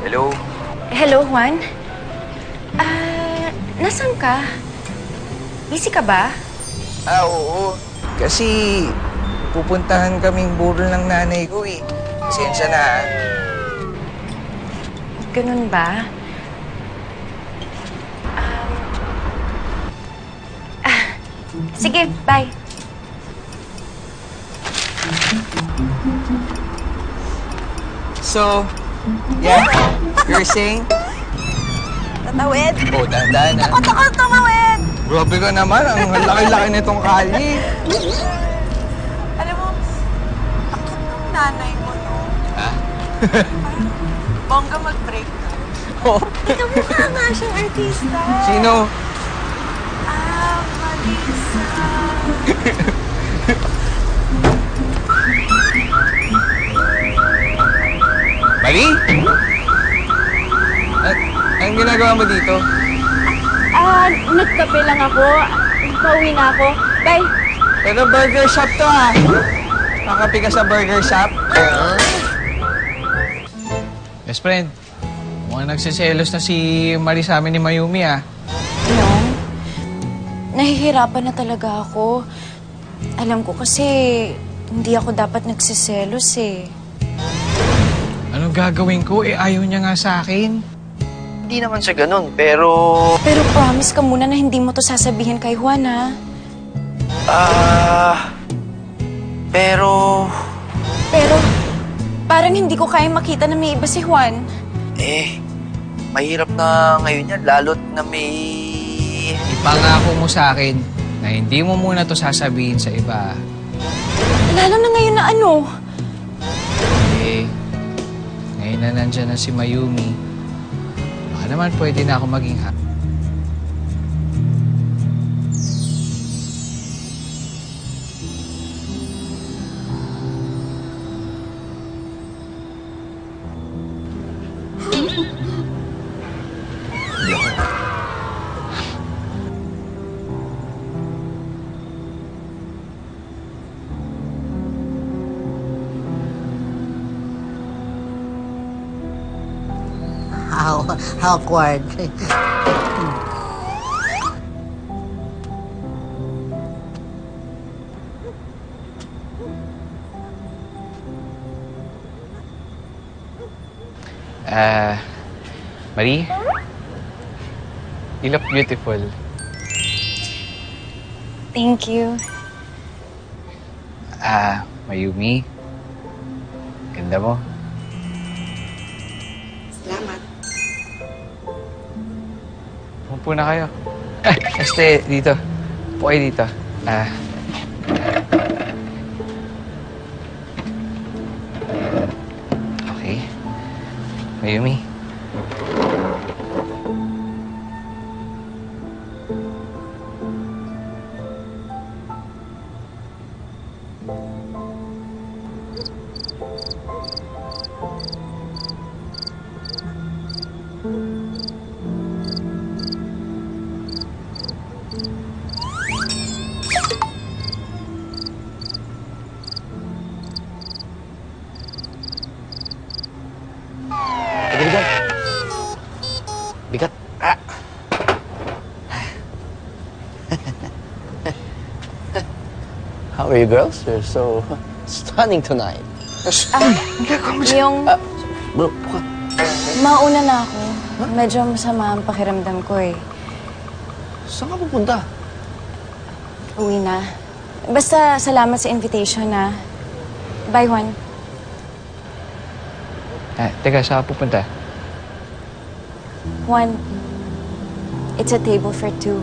Hello? Hello, Juan? Nasaan ka? Busy ka ba? Oo. Kasi pupuntahan kaming burol ng nanay ko eh. Pasensya na ha. Ganun ba? Sige, bye. So, yeah, you're saying? Tatawid. Oh, dahan-dahan ha. Takot tumawid. Grabe ka naman, ang laki-laki nitong kali. Alam mo, takot ng nanay mo, no? Ha? Bongga mag-break na. Oh. Kamukha nga siyang artista. Sino? Marisa. Mali? Anong ginagawa mo dito? Nagkape lang ako. Pauwi na ako. Bye. Pero burger shop to ha. Nakapi ka sa burger shop? Best friend, mukhang nagsiselos na si Marie sa amin ni Mayumi ah. Nahihirapan na talaga ako. Alam ko kasi hindi ako dapat nagsiselos eh. Anong gagawin ko? Ayaw niya nga sa akin. Hindi naman siya ganun, pero... Pero promise ka muna na hindi mo to sasabihin kay Juan, ha? Pero... Pero parang hindi ko kaya makita na may iba si Juan. Mahirap na ngayon yan, lalo't na may... Ipangako mo sa akin na hindi mo muna to sasabihin sa iba. Lalo na ngayon na ano? Ngayon na nandyan na si Mayumi, baka naman pwede na ako maging How awkward. Marie, you look beautiful. Thank you. Mayumi, ganda mo. Salamat. Upo na kayo. Dito. Upo kayo dito. Okay. Mayumi. Bigat. How are you girls? You're so stunning tonight. Yung Bro, buka. mauna na ako. Medyo masama ang pakiramdam ko eh. Saan ka pupunta? Uwi na. Basta salamat sa invitation, ha? Bye, Juan. Teka, saan ka pupunta? Juan, it's a table for two.